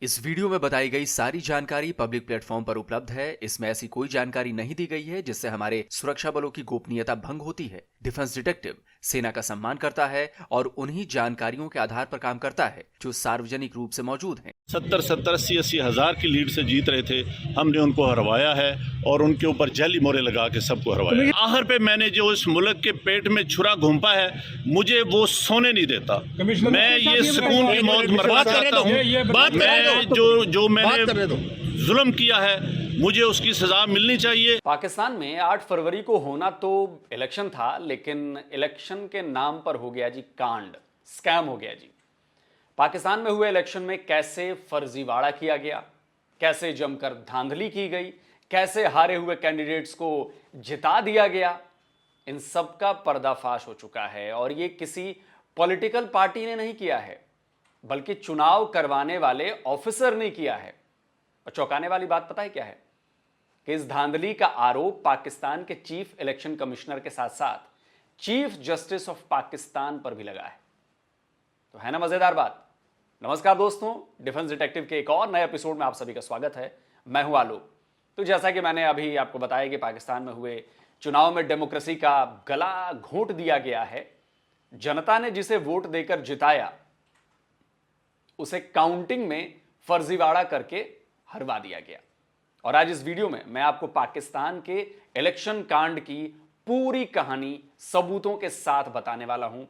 इस वीडियो में बताई गई सारी जानकारी पब्लिक प्लेटफॉर्म पर उपलब्ध है। इसमें ऐसी कोई जानकारी नहीं दी गई है जिससे हमारे सुरक्षा बलों की गोपनीयता भंग होती है। डिफेंस डिटेक्टिव सेना का सम्मान करता है और उन्हीं जानकारियों के आधार पर काम करता है जो सार्वजनिक रूप से मौजूद हैं। 70-80 हज़ार की लीड से जीत रहे थे, हमने उनको हरवाया है और उनके ऊपर जैली मोहरे लगा के सबको हरवाया। आखिर पे मैंने जो इस मुल्क के पेट में छुरा घूंपा है, मुझे वो सोने नहीं देता। मैं ये सुकून की मौत मरना चाहता हूँ। मैं जो मैंने जुल्म किया है, मुझे उसकी सजा मिलनी चाहिए। पाकिस्तान में 8 फरवरी को होना तो इलेक्शन था, लेकिन इलेक्शन के नाम पर हो गया जी कांड, स्कैम हो गया जी। पाकिस्तान में हुए इलेक्शन में कैसे फर्जीवाड़ा किया गया, कैसे जमकर धांधली की गई, कैसे हारे हुए कैंडिडेट्स को जिता दिया गया, इन सब का पर्दाफाश हो चुका है। और ये किसी पॉलिटिकल पार्टी ने नहीं किया है, बल्कि चुनाव करवाने वाले ऑफिसर ने किया है। और चौंकाने वाली बात पता है क्या है कि इस धांधली का आरोप पाकिस्तान के चीफ इलेक्शन कमिश्नर के साथ साथ चीफ जस्टिस ऑफ पाकिस्तान पर भी लगा है। तो है ना मजेदार बात। नमस्कार दोस्तों, डिफेंस डिटेक्टिव के एक और नए एपिसोड में आप सभी का स्वागत है। मैं हूं आलोक। तो जैसा कि मैंने अभी आपको बताया कि पाकिस्तान में हुए चुनाव में डेमोक्रेसी का गला घोंट दिया गया है। जनता ने जिसे वोट देकर जिताया, उसे काउंटिंग में फर्जीवाड़ा करके हरवा दिया गया। और आज इस वीडियो में मैं आपको पाकिस्तान के इलेक्शन कांड की पूरी कहानी सबूतों के साथ बताने वाला हूं।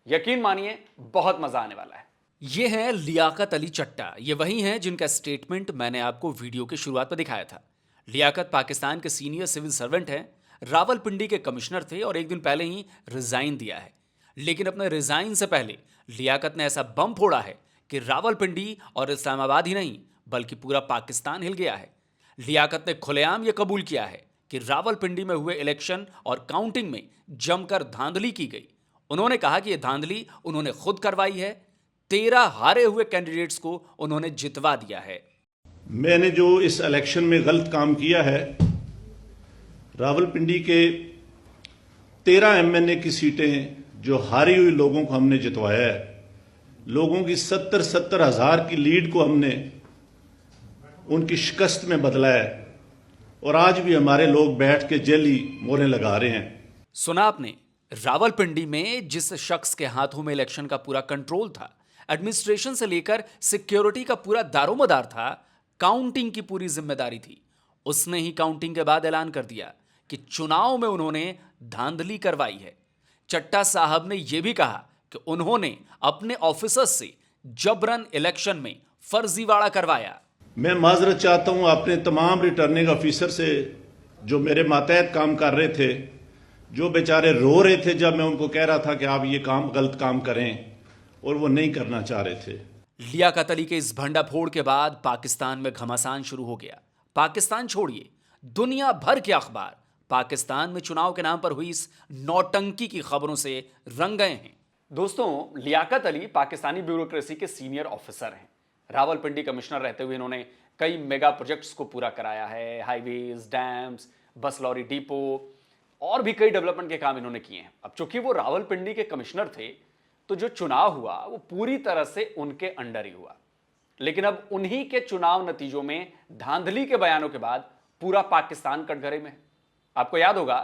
यकीन मानिए, बहुत मजा आने वाला है। ये हैं लियाकत अली चट्टा। ये वही हैं जिनका स्टेटमेंट मैंने आपको वीडियो की शुरुआत में दिखाया था। लियाकत पाकिस्तान के सीनियर सिविल सर्वेंट हैं, रावलपिंडी के कमिश्नर थे और एक दिन पहले ही रिजाइन दिया है। लेकिन अपने रिजाइन से पहले लियाकत ने ऐसा बम फोड़ा है कि रावलपिंडी और इस्लामाबाद ही नहीं बल्कि पूरा पाकिस्तान हिल गया है। लियाकत ने खुलेआम यह कबूल किया है कि रावलपिंडी में हुए इलेक्शन और काउंटिंग में जमकर धांधली की गई। उन्होंने कहा कि यह धांधली उन्होंने खुद करवाई है। 13 हारे हुए कैंडिडेट्स को उन्होंने जितवा दिया है। मैंने जो इस इलेक्शन में गलत काम किया है, रावलपिंडी के 13 एमएनए की सीटें जो हारी हुई लोगों को हमने जितवाया है। लोगों की 70 हज़ार की लीड को हमने उनकी शिकस्त में बदला है और आज भी हमारे लोग बैठ के जेली मोहरें लगा रहे हैं। सुना आपने, रावलपिंडी में जिस शख्स के हाथों में इलेक्शन का पूरा कंट्रोल था, एडमिनिस्ट्रेशन से लेकर सिक्योरिटी का पूरा दारोमदार था, काउंटिंग की पूरी जिम्मेदारी थी, उसने ही काउंटिंग के बाद ऐलान कर दिया कि चुनाव में उन्होंने धांधली करवाई है। चट्टा साहब ने यह भी कहा कि उन्होंने अपने ऑफिसर्स से जबरन इलेक्शन में फर्जीवाड़ा करवाया। मैं माजरत चाहता हूं अपने तमाम रिटर्निंग ऑफिसर से जो मेरे मातहत काम कर रहे थे, जो बेचारे रो रहे थे जब मैं उनको कह रहा था कि आप ये काम गलत काम करें और वो नहीं करना चाह रहे थे। लियाकत अली के इस भंडाफोड़ के बाद पाकिस्तान में घमासान शुरू हो गया। पाकिस्तान छोड़िए, दुनिया भर के अखबार पाकिस्तान में चुनाव के नाम पर हुई इस नौटंकी की खबरों से रंग गए हैं। दोस्तों, लियाकत अली पाकिस्तानी ब्यूरोक्रेसी के सीनियर ऑफिसर हैं। रावलपिंडी कमिश्नर रहते हुए इन्होंने कई मेगा प्रोजेक्ट्स को पूरा कराया है। हाईवेज, डैम्स, बस लॉरी डिपो और भी कई डेवलपमेंट के काम इन्होंने किए हैं। अब चूंकि वो रावलपिंडी के कमिश्नर थे, तो जो चुनाव हुआ वो पूरी तरह से उनके अंडर ही हुआ। लेकिन अब उन्हीं के चुनाव नतीजों में धांधली के बयानों के बाद पूरा पाकिस्तान कटघरे में है। आपको याद होगा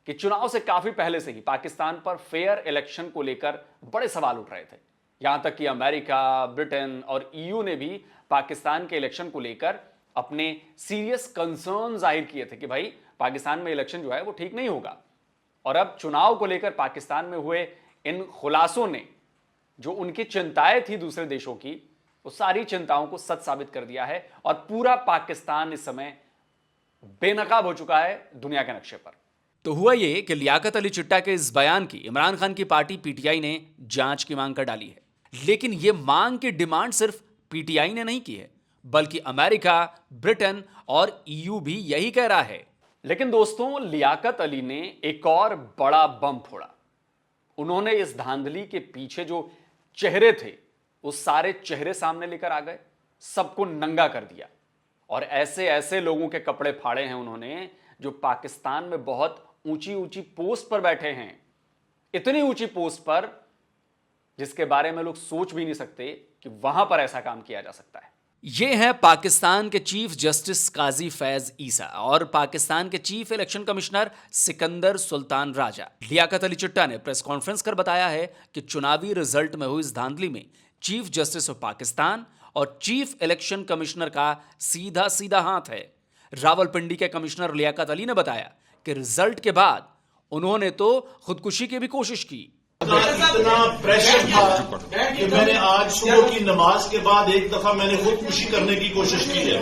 कि चुनाव से काफी पहले से ही पाकिस्तान पर फेयर इलेक्शन को लेकर बड़े सवाल उठ रहे थे। यहां तक कि अमेरिका, ब्रिटेन और ईयू ने भी पाकिस्तान के इलेक्शन को लेकर अपने सीरियस कंसर्न जाहिर किए थे कि भाई पाकिस्तान में इलेक्शन जो है वो ठीक नहीं होगा। और अब चुनाव को लेकर पाकिस्तान में हुए इन खुलासों ने जो उनकी चिंताएं थी दूसरे देशों की, वो सारी चिंताओं को सच साबित कर दिया है और पूरा पाकिस्तान इस समय बेनकाब हो चुका है दुनिया के नक्शे पर। तो हुआ ये कि लियाकत अली चट्टा के इस बयान की इमरान खान की पार्टी पीटीआई ने जांच की मांग कर डाली है। लेकिन यह मांग की डिमांड सिर्फ पीटीआई ने नहीं की है, बल्कि अमेरिका, ब्रिटेन और ईयू भी यही कह रहा है। लेकिन दोस्तों, लियाकत अली ने एक और बड़ा बम फोड़ा। उन्होंने इस धांधली के पीछे जो चेहरे थे, उस सारे चेहरे सामने लेकर आ गए, सबको नंगा कर दिया। और ऐसे ऐसे लोगों के कपड़े फाड़े हैं उन्होंने जो पाकिस्तान में बहुत ऊंची ऊंची पोस्ट पर बैठे हैं। इतनी ऊंची पोस्ट पर जिसके बारे में लोग सोच भी नहीं सकते कि वहां पर ऐसा काम किया जा सकता है। ये हैं पाकिस्तान के चीफ जस्टिस काजी फैज ईसा और पाकिस्तान के chief election commissioner Sikandar Sultan Raja. Liaquat Ali चट्टा ने प्रेस कॉन्फ्रेंस कर बताया है कि चुनावी रिजल्ट में हुई इस धांधली में चीफ जस्टिस ऑफ पाकिस्तान और चीफ इलेक्शन कमिश्नर का सीधा सीधा हाथ है। रावलपिंडी के कमिश्नर लियाकत अली ने बताया कि रिजल्ट के बाद उन्होंने तो खुदकुशी की भी कोशिश की। इतना प्रेशर था कि मैंने आज सुबह की नमाज के बाद एक दफा मैंने खुदकुशी करने की कोशिश की है,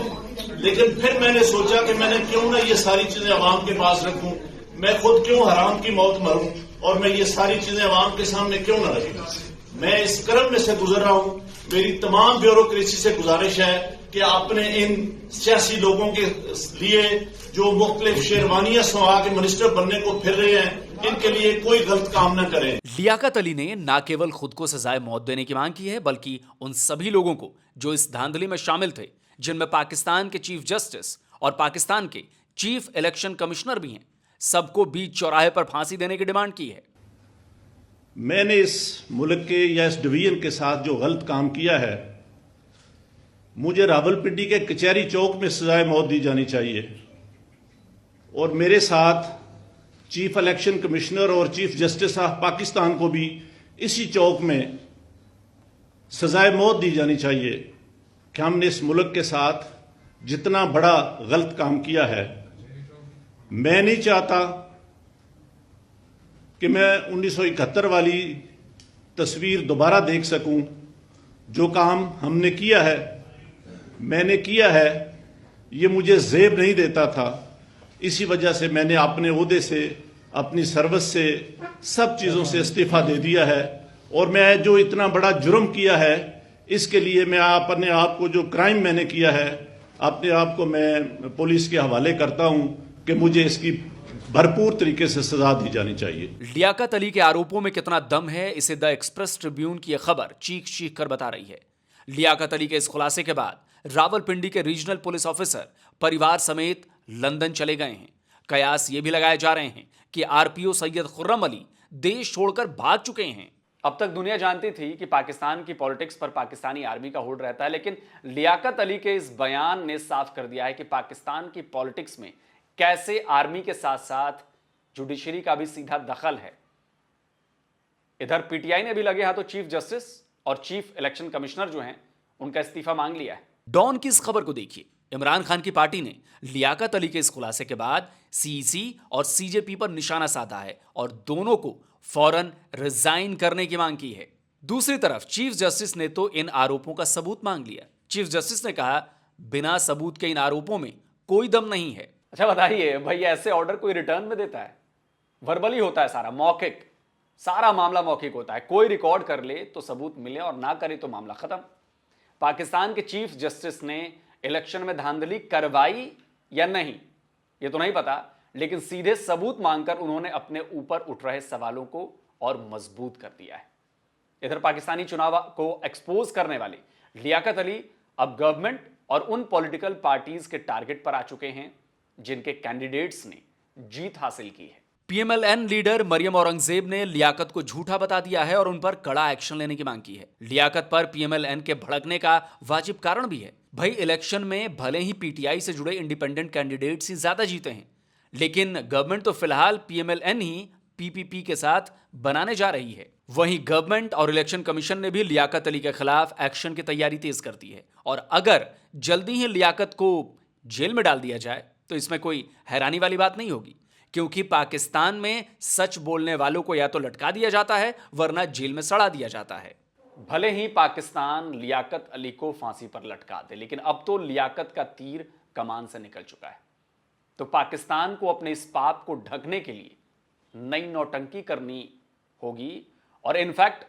लेकिन फिर मैंने सोचा कि मैंने क्यों ना ये सारी चीजें अवाम के पास रखूं, मैं खुद क्यों हराम की मौत मरूं और मैं ये सारी चीजें अवाम के सामने क्यों ना रखूं। मैं इस क्रम में से गुजर रहा हूं। मेरी तमाम ब्यूरोक्रेसी से गुजारिश है कि आपने इन सियासी लोगों के लिए जो मुख्तलिफ शेरवानियां सुहा के मिनिस्टर बनने को फिर रहे हैं, इनके लिए कोई गलत काम न करें। लियाकत अली ने न केवल खुद को सजाए मौत देने की मांग की है, बल्कि उन सभी लोगों को जो इस धांधली में शामिल थे, जिनमें पाकिस्तान के चीफ जस्टिस और पाकिस्तान के चीफ इलेक्शन कमिश्नर भी हैं, सबको बीच चौराहे पर फांसी देने की डिमांड की है। मैंने इस मुल्क के या इस डिवीजन के साथ जो गलत काम किया है, मुझे रावलपिंडी के कचहरी चौक में सजाए मौत दी जानी चाहिए और मेरे साथ चीफ इलेक्शन कमिश्नर और चीफ जस्टिस ऑफ पाकिस्तान को भी इसी चौक में सजाए मौत दी जानी चाहिए कि हमने इस मुल्क के साथ जितना बड़ा गलत काम किया है। मैं नहीं चाहता कि मैं 1971 वाली तस्वीर दोबारा देख सकूं। जो काम हमने किया है, मैंने किया है, ये मुझे ज़ेब नहीं देता था। इसी वजह से मैंने अपने ओहदे से, अपनी सर्विस से, सब चीज़ों से इस्तीफा दे दिया है और मैं जो इतना बड़ा जुर्म किया है, इसके लिए मैं अपने आप को, जो क्राइम मैंने किया है, अपने आप को मैं पुलिस के हवाले करता हूं कि मुझे इसकी भरपूर तरीके से सजा दी जानी चाहिए। लियाकत अली के आरोपों में कितना दम है, इसे द एक्सप्रेस ट्रिब्यून की यह खबर चीख चीख कर बता रही है। लियाकत अली के इस खुलासे के बाद रावलपिंडी के रीजनल पुलिस ऑफिसर परिवार समेत लंदन चले गए हैं। कयास ये भी लगाए जा रहे हैं कि आरपीओ सैयद खुर्रम अली देश छोड़कर भाग चुके हैं। अब तक दुनिया जानती थी कि पाकिस्तान की पॉलिटिक्स पर पाकिस्तानी आर्मी का होल्ड रहता है, लेकिन लियाकत अली के इस बयान ने साफ कर दिया है कि पाकिस्तान की पॉलिटिक्स में कैसे आर्मी के साथ साथ जुडिशरी का भी सीधा दखल है। इधर पीटीआई ने भी लगे हाथों चीफ जस्टिस और चीफ इलेक्शन कमिश्नर जो हैं, उनका इस्तीफा मांग लिया है। डॉन की इस खबर को देखिए। इमरान खान की पार्टी ने लियाकत अली के इस खुलासे के बाद सीईसी और सीजेपी पर निशाना साधा है और दोनों को फौरन रिजाइन करने की मांग की है। दूसरी तरफ चीफ जस्टिस ने तो इन आरोपों का सबूत मांग लिया। चीफ जस्टिस ने कहा, बिना सबूत के इन आरोपों में कोई दम नहीं है। अच्छा बताइए भाई, ऐसे ऑर्डर कोई रिटर्न में देता है? वर्बली होता है सारा, मौखिक, सारा मामला मौखिक होता है। कोई रिकॉर्ड कर ले तो सबूत मिले और ना करे तो मामला खत्म। पाकिस्तान के चीफ जस्टिस ने इलेक्शन में धांधली करवाई या नहीं ये तो नहीं पता, लेकिन सीधे सबूत मांगकर उन्होंने अपने ऊपर उठ रहे सवालों को और मजबूत कर दिया है। इधर पाकिस्तानी चुनाव को एक्सपोज करने वाले लियाकत अली अब गवर्नमेंट और उन पॉलिटिकल पार्टीज के टारगेट पर आ चुके हैं जिनके कैंडिडेट्स ने जीत हासिल की है। पीएमएलएन लीडर मरियम औरंगजेब ने लियाकत को झूठा बता दिया है और उन पर कड़ा एक्शन लेने की मांग की है। लियाकत पर पीएमएलएन के भड़कने का वाजिब कारण भी है। भाई, इलेक्शन में भले ही पीटीआई से जुड़े इंडिपेंडेंट कैंडिडेट्स ही ज्यादा जीते हैं, लेकिन गवर्नमेंट तो फिलहाल पीएमएलएन ही पीपीपी के साथ बनाने जा रही है। वहीं गवर्नमेंट और इलेक्शन कमीशन ने भी लियाकत अली के खिलाफ एक्शन की तैयारी तेज कर दी है और अगर जल्दी ही लियाकत को जेल में डाल दिया जाए तो इसमें कोई हैरानी वाली बात नहीं होगी, क्योंकि पाकिस्तान में सच बोलने वालों को या तो लटका दिया जाता है वरना जेल में सड़ा दिया जाता है। भले ही पाकिस्तान लियाकत अली को फांसी पर लटका दे, लेकिन अब तो लियाकत का तीर कमान से निकल चुका है। तो पाकिस्तान को अपने इस पाप को ढकने के लिए नई नौटंकी करनी होगी और इनफैक्ट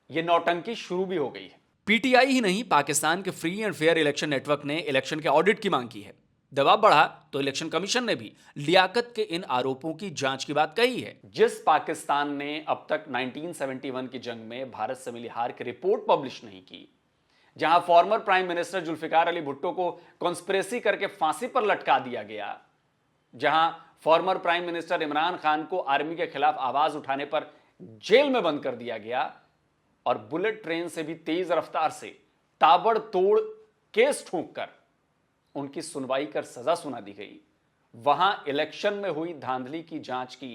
ये नौटंकी शुरू भी हो गई है। पीटीआई ही नहीं, पाकिस्तान के free and fair election network ने इलेक्शन के ऑडिट की मांग की है। दबाव बढ़ा तो इलेक्शन कमीशन ने भी लियाकत के इन आरोपों की जांच की बात कही है। जिस पाकिस्तान ने अब तक 1971 की जंग में भारत से मिली हार की रिपोर्ट पब्लिश नहीं की, जहां former prime minister Zulfikar Ali Bhutto को कॉन्स्पिरेसी करके फांसी पर लटका दिया गया, जहां former prime minister Imran Khan को आर्मी के खिलाफ आवाज उठाने पर जेल में बंद कर दिया गया और बुलेट ट्रेन से भी तेज रफ्तार से ताबड़तोड़ केस ठोंककर उनकी सुनवाई कर सजा सुना दी गई, वहां इलेक्शन में हुई धांधली की जांच की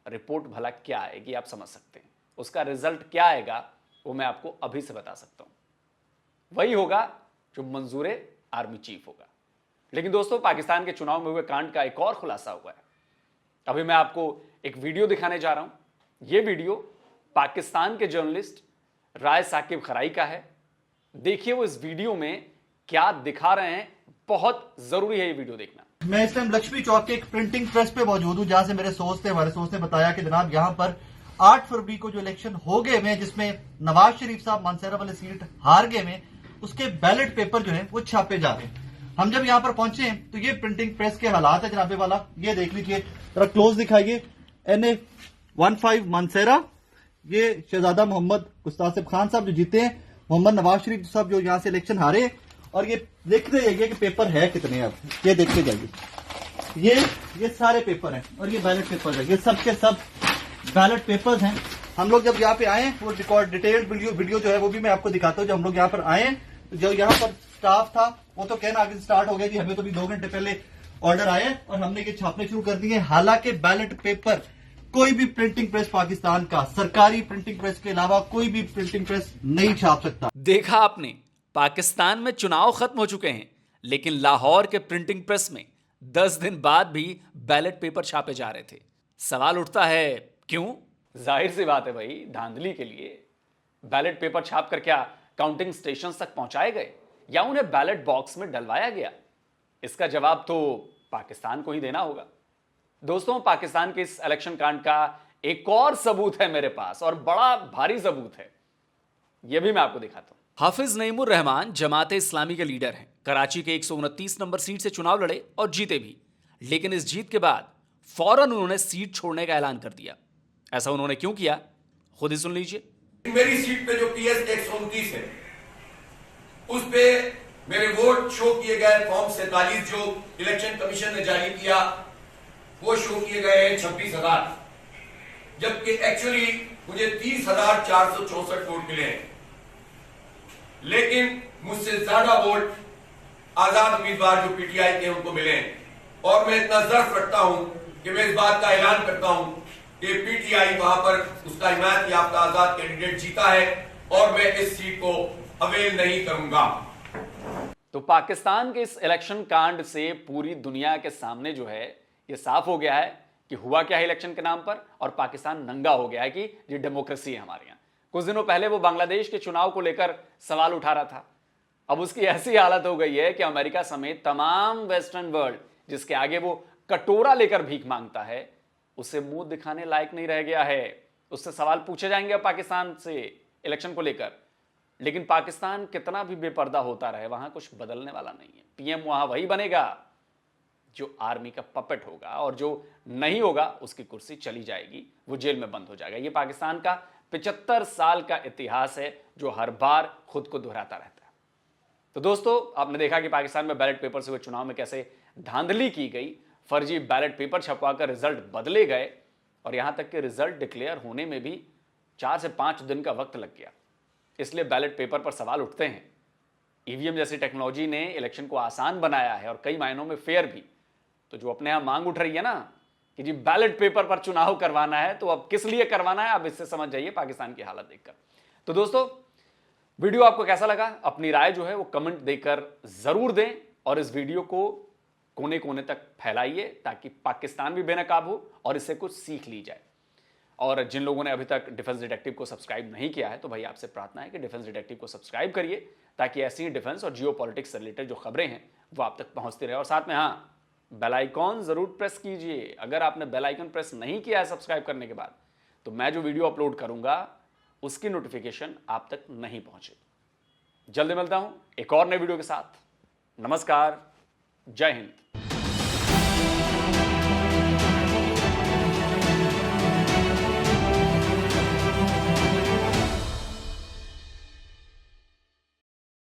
रिपोर्ट भला क्या आएगी आप समझ सकते हैं। उसका रिजल्ट क्या आएगा वो मैं आपको अभी से बता सकता हूं। वही होगा जो मंजूर आर्मी चीफ होगा। लेकिन दोस्तों, पाकिस्तान के चुनाव में हुए कांड का एक और खुलासा हुआ है। अभी मैं आपको एक वीडियो दिखाने जा रहा हूं। यह वीडियो पाकिस्तान के जर्नलिस्ट राय साकिब खराई का है। देखिए वो इस वीडियो में क्या दिखा रहे हैं, बहुत जरूरी है ये वीडियो देखना। मैं इस टाइम लक्ष्मी चौक के एक प्रिंटिंग प्रेस पे मौजूद हूं, जहां से हमारे सोर्स ने बताया कि जनाब यहां पर 8 फरवरी को जो इलेक्शन हो गए में, जिसमें नवाज शरीफ साहब मानसरा वाले सीट हार गए में, उसके बैलेट पेपर जो है वो छापे जा रहे हैं। हम जब यहां पर पहुंचे तो ये प्रिंटिंग प्रेस के हालात है जनाबे वाला, ये देख लीजिए, जरा क्लोज दिखाइए। NA 15 मानसरा, ये शहजादा मोहम्मद गुस्तासिब खान साहब जो जीते हैं, मोहम्मद नवाज शरीफ साहब जो यहां से इलेक्शन हारे, और ये देखते जाइए कि पेपर है कितने। अब ये देखते जाइए, ये सारे पेपर हैं और ये बैलेट पेपर है, ये सब के सब बैलेट पेपर्स हैं। हम लोग जब यहाँ पे आए, वो रिकॉर्ड डिटेल्ड वीडियो जो है वो भी मैं आपको दिखाता हूँ। जब हम लोग यहाँ पर आए तो जो यहाँ पर स्टाफ था वो तो कहना आगे स्टार्ट हो गया कि हमें तो भी 2 घंटे पहले ऑर्डर आए और हमने ये छापने शुरू कर दिए। हालांकि बैलेट पेपर कोई भी प्रिंटिंग प्रेस पाकिस्तान का, सरकारी प्रिंटिंग प्रेस के अलावा कोई भी प्रिंटिंग प्रेस नहीं छाप सकता। देखा आपने, पाकिस्तान में चुनाव खत्म हो चुके हैं, लेकिन लाहौर के प्रिंटिंग प्रेस में 10 दिन बाद भी बैलेट पेपर छापे जा रहे थे। सवाल उठता है क्यों? जाहिर सी बात है भाई, धांधली के लिए बैलेट पेपर छाप कर क्या काउंटिंग स्टेशन तक पहुंचाए गए या उन्हें बैलेट बॉक्स में डलवाया गया? इसका जवाब तो पाकिस्तान को ही देना होगा। दोस्तों, पाकिस्तान के इस इलेक्शन कांड का एक और सबूत है मेरे पास, और बड़ा भारी सबूत है। यह भी मैं आपको दिखाता हूं। हाफिज नईमुर रहमान जमाते इस्लामी के लीडर हैं। कराची के 129 नंबर सीट से चुनाव लड़े और जीते भी, लेकिन इस जीत के बाद फौरन उन्होंने सीट छोड़ने का ऐलान कर दिया। ऐसा उन्होंने क्यों किया, खुद ही सुन लीजिए। मेरी सीट पे जो PS 129 है उस पे मेरे वोट शो किए गए फॉर्म 47 जो इलेक्शन कमीशन ने जारी किया वो शो किए गए हैं 26,000, जबकि एक्चुअली मुझे 30,464 वोट मिले हैं। लेकिन मुझसे ज्यादा वोट आजाद उम्मीदवार जो PTI के उनको मिले हैं, और मैं इतना जर्फ रखता हूं कि मैं इस बात का ऐलान करता हूं कि PTI वहां पर उसका हिमायत याफ्ता आजाद कैंडिडेट जीता है और मैं इस सीट को अवेल नहीं करूंगा। तो पाकिस्तान के इस इलेक्शन कांड से पूरी दुनिया के सामने जो है ये साफ हो गया है कि हुआ क्या है इलेक्शन के नाम पर, और पाकिस्तान नंगा हो गया है कि ये डेमोक्रेसी है हमारे यहाँ। कुछ दिनों पहले वो बांग्लादेश के चुनाव को लेकर सवाल उठा रहा था, अब उसकी ऐसी हालत हो गई है कि अमेरिका समेत तमाम वेस्टर्न वर्ल्ड जिसके आगे वो कटोरा लेकर भीख मांगता है, उसे मुंह दिखाने लायक नहीं रह गया है। उससे सवाल पूछे जाएंगे पाकिस्तान से इलेक्शन को लेकर, लेकिन पाकिस्तान कितना भी बेपर्दा होता रहे वहां कुछ बदलने वाला नहीं है। PM वहां वही बनेगा जो आर्मी का पपेट होगा, और जो नहीं होगा उसकी कुर्सी चली जाएगी, वो जेल में बंद हो जाएगा। ये पाकिस्तान का 75 साल का इतिहास है जो हर बार खुद को दोहराता रहता है। तो दोस्तों, आपने देखा कि पाकिस्तान में बैलेट पेपर से हुए चुनाव में कैसे धांधली की गई, फर्जी बैलेट पेपर छपवाकर रिजल्ट बदले गए, और यहां तक कि रिजल्ट डिक्लेयर होने में भी 4 से 5 दिन का वक्त लग गया। इसलिए बैलेट पेपर पर सवाल उठते हैं। EVM जैसी टेक्नोलॉजी ने इलेक्शन को आसान बनाया है और कई मायनों में फेयर भी। तो जो अपने यहां मांग उठ रही है ना कि जी बैलेट पेपर पर चुनाव करवाना है, तो अब किस लिए करवाना है, आप इससे समझ जाइए पाकिस्तान की हालत देखकर। तो दोस्तों, वीडियो आपको कैसा लगा, अपनी राय जो है वो कमेंट देकर जरूर दें, और इस वीडियो को कोने कोने तक फैलाइए ताकि पाकिस्तान भी बेनकाब हो और इससे कुछ सीख ली जाए। और जिन लोगों ने अभी तक डिफेंस डिटेक्टिव को सब्सक्राइब नहीं किया है, तो भाई आपसे प्रार्थना है कि डिफेंस डिटेक्टिव को सब्सक्राइब करिए, ताकि ऐसी ही डिफेंस और जियोपॉलिटिक्स से रिलेटेड जो खबरें हैं वो आप तक पहुंचती रहे। और साथ में हाँ, बेल आइकॉन जरूर प्रेस कीजिए। अगर आपने बेल आइकन प्रेस नहीं किया है सब्सक्राइब करने के बाद, तो मैं जो वीडियो अपलोड करूंगा उसकी नोटिफिकेशन आप तक नहीं पहुंचेगी। जल्दी मिलता हूं एक और नए वीडियो के साथ। नमस्कार, जय हिंद।